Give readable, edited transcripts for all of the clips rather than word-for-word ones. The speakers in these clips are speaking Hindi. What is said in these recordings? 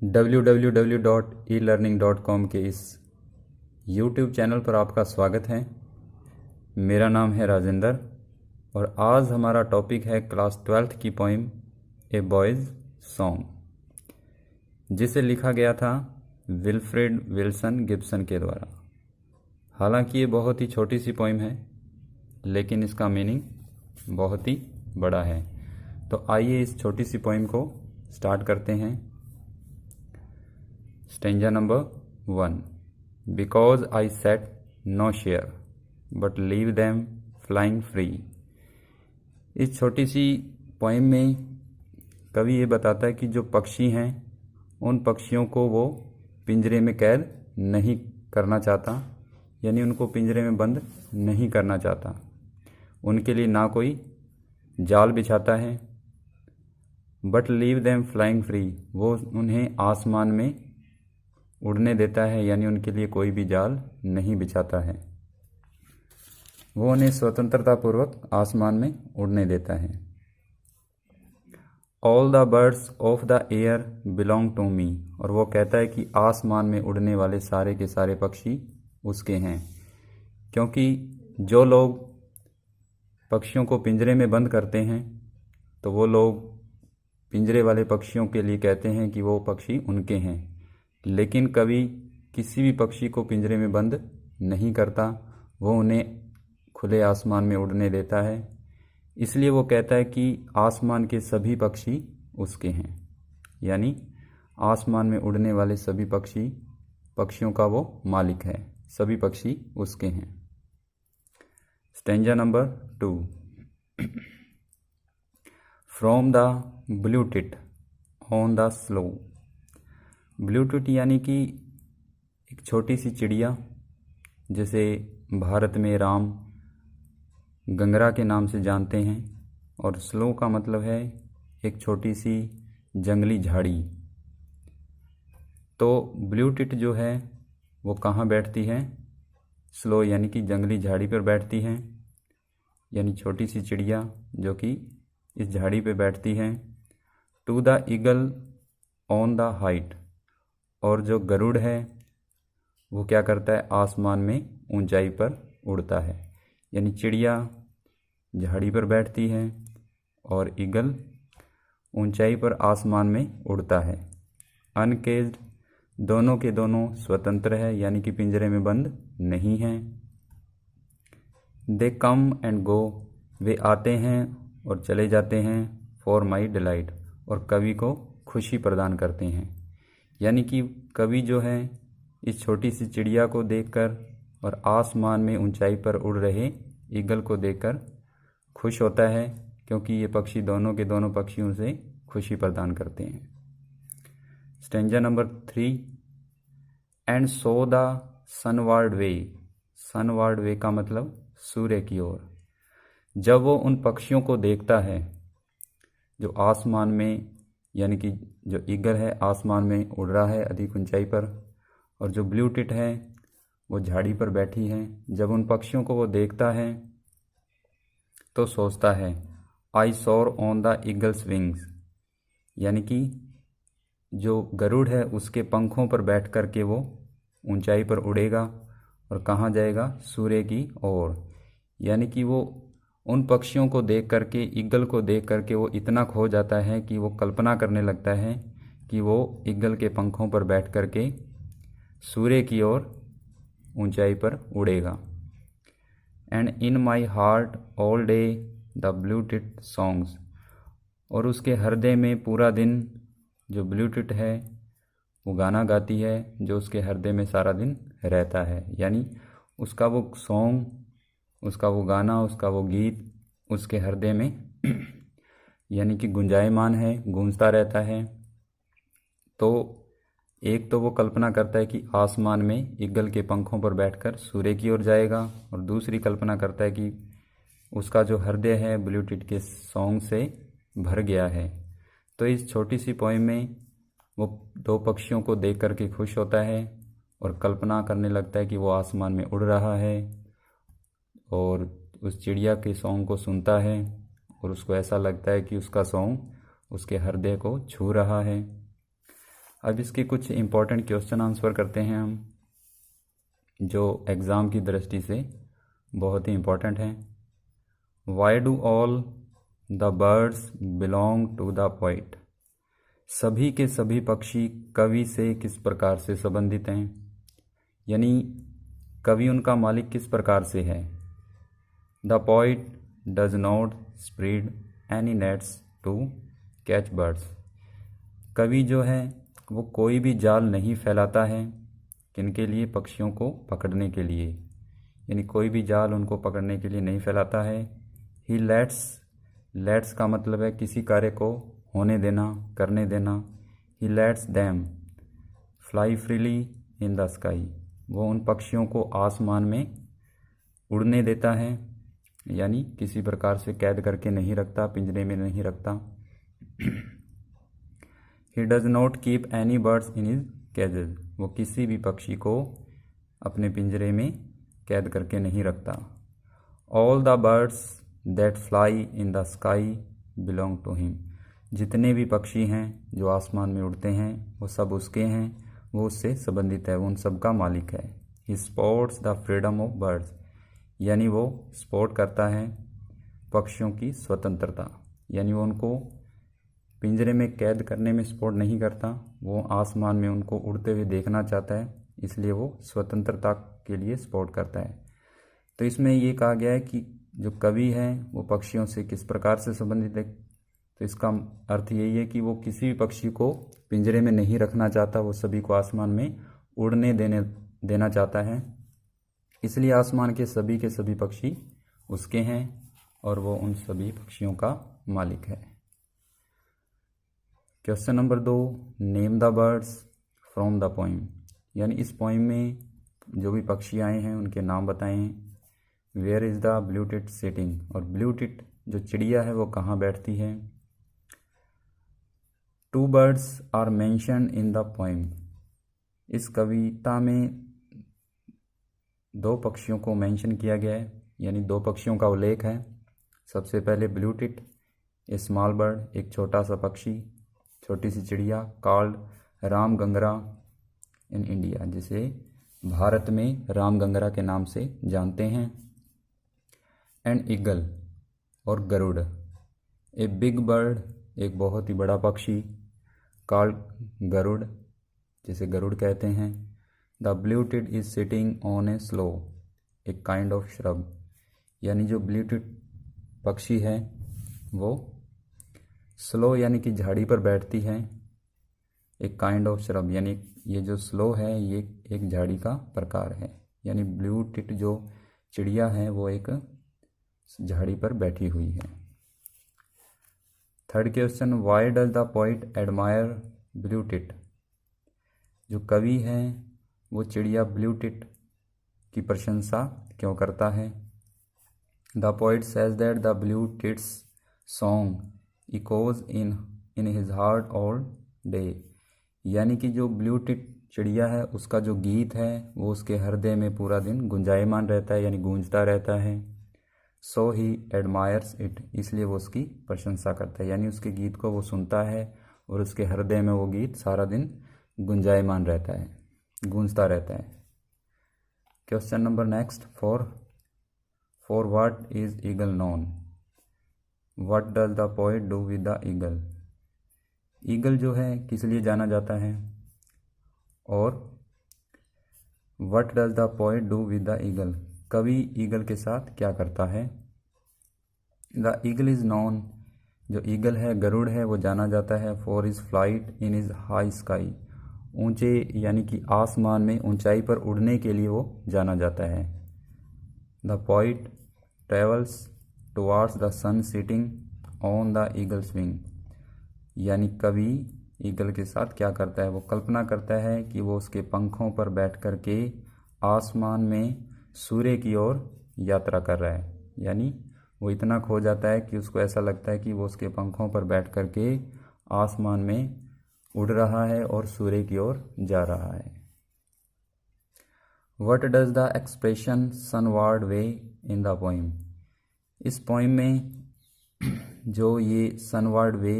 www.elearning.com के इस YouTube चैनल पर आपका स्वागत है। मेरा नाम है राजेंद्र और आज हमारा टॉपिक है क्लास 12th की पोइम ए बॉयज़ सॉन्ग, जिसे लिखा गया था विल्फ्रेड विल्सन गिब्सन के द्वारा। हालांकि ये बहुत ही छोटी सी पोइम है, लेकिन इसका मीनिंग बहुत ही बड़ा है। तो आइए इस छोटी सी पोइम को स्टार्ट करते हैं। Stanza number 1। Because I set no share but leave them flying free. इस छोटी सी पोइम में कवि ये बताता है कि जो पक्षी हैं उन पक्षियों को वो पिंजरे में कैद नहीं करना चाहता, यानी उनको पिंजरे में बंद नहीं करना चाहता। उनके लिए ना कोई जाल बिछाता है, but leave them flying free, वो उन्हें आसमान में उड़ने देता है, यानी उनके लिए कोई भी जाल नहीं बिछाता है। वो उन्हें स्वतंत्रतापूर्वक आसमान में उड़ने देता है। All the birds of the air belong to me, और वो कहता है कि आसमान में उड़ने वाले सारे के सारे पक्षी उसके हैं। क्योंकि जो लोग पक्षियों को पिंजरे में बंद करते हैं तो वो लोग पिंजरे वाले पक्षियों के लिए कहते हैं कि वो पक्षी उनके हैं, लेकिन कभी किसी भी पक्षी को पिंजरे में बंद नहीं करता, वो उन्हें खुले आसमान में उड़ने देता है। इसलिए वो कहता है कि आसमान के सभी पक्षी उसके हैं, यानी आसमान में उड़ने वाले सभी पक्षियों का वो मालिक है, सभी पक्षी उसके हैं। Stanza number 2। From the blue tit on the slow. Blue tit यानी कि एक छोटी सी चिड़िया, जिसे भारत में राम गंगरा के नाम से जानते हैं, और स्लो का मतलब है एक छोटी सी जंगली झाड़ी। तो ब्लू टिट जो है वो कहाँ बैठती है? स्लो यानी कि जंगली झाड़ी पर बैठती है, यानी छोटी सी चिड़िया जो कि इस झाड़ी पे बैठती है। To the eagle on the height, और जो गरुड़ है वो क्या करता है? आसमान में ऊंचाई पर उड़ता है, यानी चिड़िया झाड़ी पर बैठती है और ईगल ऊंचाई पर आसमान में उड़ता है। अनकेज्ड, दोनों के दोनों स्वतंत्र है, यानी कि पिंजरे में बंद नहीं हैं। दे कम एंड गो, वे आते हैं और चले जाते हैं। फॉर माई डिलाइट, और कवि को खुशी प्रदान करते हैं। यानी कि कवि जो है इस छोटी सी चिड़िया को देखकर और आसमान में ऊंचाई पर उड़ रहे ईगल को देखकर खुश होता है, क्योंकि ये पक्षी दोनों के दोनों पक्षियों से खुशी प्रदान करते हैं। Stanza number 3। And so the sunward way. Sunward way का मतलब सूर्य की ओर। जब वो उन पक्षियों को देखता है जो आसमान में, यानी कि जो ईगल है आसमान में उड़ रहा है अधिक ऊंचाई पर, और जो ब्लू टिट है वो झाड़ी पर बैठी है, जब उन पक्षियों को वो देखता है तो सोचता है आई सोर ऑन द ईगल्स विंग्स, यानी कि जो गरुड़ है उसके पंखों पर बैठ कर के वो ऊंचाई पर उड़ेगा और कहाँ जाएगा? सूर्य की ओर। यानी कि वो उन पक्षियों को देख करके, ईगल को देख करके वो इतना खो जाता है कि वो कल्पना करने लगता है कि वो ईगल के पंखों पर बैठ करके सूर्य की ओर ऊंचाई पर उड़ेगा। And in my heart all day the blue tit songs, और उसके हृदय में पूरा दिन जो ब्लू टिट है वो गाना गाती है, जो उसके हृदय में सारा दिन रहता है। यानी उसका वो सॉन्ग, उसका वो गाना, उसका वो गीत उसके हृदय में यानी कि गुंजायमान है, गूंजता रहता है। तो एक तो वो कल्पना करता है कि आसमान में ईगल के पंखों पर बैठकर सूर्य की ओर जाएगा, और दूसरी कल्पना करता है कि उसका जो हृदय है ब्लू टिट के सॉन्ग से भर गया है। तो इस छोटी सी पोइम में वो दो पक्षियों को देख करके खुश होता है और कल्पना करने लगता है कि वो आसमान में उड़ रहा है, और उस चिड़िया के सॉन्ग को सुनता है और उसको ऐसा लगता है कि उसका सॉन्ग उसके हृदय को छू रहा है। अब इसके कुछ इम्पोर्टेंट क्वेश्चन आंसर करते हैं हम, जो एग्ज़ाम की दृष्टि से बहुत ही इम्पोर्टेंट हैं। Why do all the birds belong to the poet? सभी के सभी पक्षी कवि से किस प्रकार से संबंधित हैं, यानी कवि उनका मालिक किस प्रकार से है। The poet does not spread any nets to catch birds. कवि जो है वो कोई भी जाल नहीं फैलाता है, किनके लिए? पक्षियों को पकड़ने के लिए, यानी कोई भी जाल उनको पकड़ने के लिए नहीं फैलाता है। ही लेट्स का मतलब है किसी कार्य को होने देना, करने देना। He lets them fly freely in the sky. वो उन पक्षियों को आसमान में उड़ने देता है, यानी किसी प्रकार से कैद करके नहीं रखता, पिंजरे में नहीं रखता। He does not keep any birds in his cages. वो किसी भी पक्षी को अपने पिंजरे में कैद करके नहीं रखता। All the birds that fly in the sky belong to him. जितने भी पक्षी हैं जो आसमान में उड़ते हैं वो सब उसके हैं, वो उससे संबंधित है, वो उन सब का मालिक है। He supports the freedom of birds, यानी वो सपोर्ट करता है पक्षियों की स्वतंत्रता, यानी वो उनको पिंजरे में कैद करने में सपोर्ट नहीं करता, वो आसमान में उनको उड़ते हुए देखना चाहता है, इसलिए वो स्वतंत्रता के लिए सपोर्ट करता है। तो इसमें ये कहा गया है कि जो कवि है वो पक्षियों से किस प्रकार से संबंधित है। तो इसका अर्थ यही है कि वो किसी भी पक्षी को पिंजरे में नहीं रखना चाहता, वो सभी को आसमान में उड़ने देना चाहता है, इसलिए आसमान के सभी पक्षी उसके हैं और वो उन सभी पक्षियों का मालिक है। Question number 2, name the birds from the poem. यानी इस पोइम में जो भी पक्षी आए हैं उनके नाम बताएं। Where is the blue tit sitting, और ब्लू टिट जो चिड़िया है वो कहाँ बैठती है। Two birds are mentioned in the poem. इस कविता में दो पक्षियों को मेंशन किया गया है, यानी दो पक्षियों का उल्लेख है। सबसे पहले ब्लू टिट, ए स्मॉल बर्ड, एक छोटा सा पक्षी, छोटी सी चिड़िया, कॉल्ड रामगंगरा इन इंडिया, जिसे भारत में रामगंगरा के नाम से जानते हैं। एंड ईगल, और गरुड़, ए बिग बर्ड, एक बहुत ही बड़ा पक्षी, कॉल्ड गरुड़, जिसे गरुड़ कहते हैं। The blue tit is sitting on a slow, a kind of shrub, यानी जो ब्लू टिट पक्षी है वो स्लो यानी कि झाड़ी पर बैठती है। एक काइंड ऑफ श्रब, यानी ये जो स्लो है ये एक झाड़ी का प्रकार है, यानी ब्लू टिट जो चिड़िया है वो एक झाड़ी पर बैठी हुई है। Third question, why does the poet admire blue tit. जो कवि है वो चिड़िया ब्लू टिट की प्रशंसा क्यों करता है। The poet says that the blue tits song echoes in his heart all day, यानी कि जो ब्लू टिट चिड़िया है उसका जो गीत है वो उसके हृदय में पूरा दिन गुंजायमान रहता है, यानी गूंजता रहता है। सो ही एडमायर्स इट, इसलिए वो उसकी प्रशंसा करता है, यानी उसके गीत को वो सुनता है और उसके हृदय में वो गीत सारा दिन गुंजायमान रहता है, गूंजता रहता है। Question number next, for what is eagle known. What does the poet do with the eagle. Eagle जो है किस लिए जाना जाता है, और what does the poet do with the eagle, कवि ईगल के साथ क्या करता है। द ईगल इज नोन, जो ईगल है गरुड़ है वो जाना जाता है for his flight in his high sky, ऊंचे यानी कि आसमान में ऊंचाई पर उड़ने के लिए वो जाना जाता है। The poet travels towards the sun sitting on the eagle's wing, यानी कवि ईगल के साथ क्या करता है, वो कल्पना करता है कि वो उसके पंखों पर बैठ कर के आसमान में सूर्य की ओर यात्रा कर रहा है, यानी वो इतना खो जाता है कि उसको ऐसा लगता है कि वो उसके पंखों पर बैठ कर के आसमान में उड़ रहा है और सूर्य की ओर जा रहा है। What does the expression sunward way in the poem. इस पोइम में जो ये सनवार्ड वे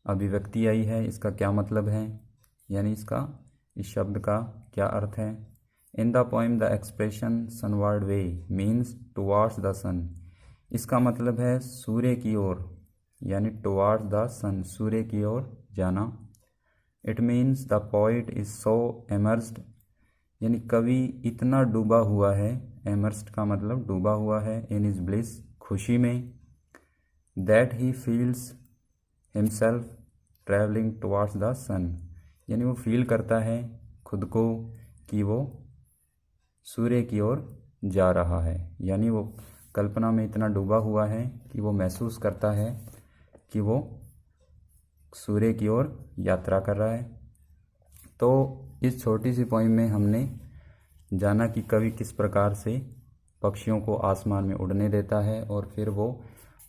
अभिव्यक्ति आई है इसका क्या मतलब है। यानी इस शब्द का क्या अर्थ है। In the poem the expression sunward way means towards the sun. इसका मतलब है सूर्य की ओर, यानी टुवार्ड्स द सन, सूर्य की ओर जाना। It means the poet is so immersed, यानी कवि इतना डूबा हुआ है, इमर्स्ड का मतलब डूबा हुआ है, इन इज ब्लिस, खुशी में, that he feels himself travelling towards the sun, यानी वो फील करता है खुद को कि वो सूर्य की ओर जा रहा है, यानी वो कल्पना में इतना डूबा हुआ है कि वो महसूस करता है कि वो सूर्य की ओर यात्रा कर रहा है। तो इस छोटी सी पोइम में हमने जाना कि कवि किस प्रकार से पक्षियों को आसमान में उड़ने देता है और फिर वो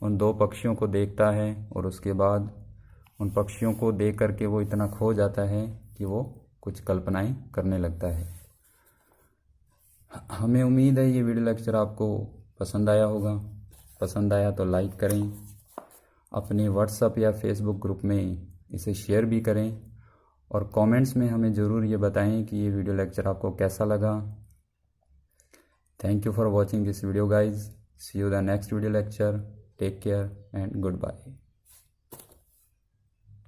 उन दो पक्षियों को देखता है और उसके बाद उन पक्षियों को देख करके वो इतना खो जाता है कि वो कुछ कल्पनाएं करने लगता है। हमें उम्मीद है ये वीडियो लेक्चर आपको पसंद आया होगा। पसंद आया तो लाइक करें, अपने व्हाट्सएप या फेसबुक ग्रुप में इसे शेयर भी करें और कमेंट्स में हमें ज़रूर ये बताएं कि ये वीडियो लेक्चर आपको कैसा लगा। Thank you for watching this video guys. See you the next video lecture. Take care and good bye.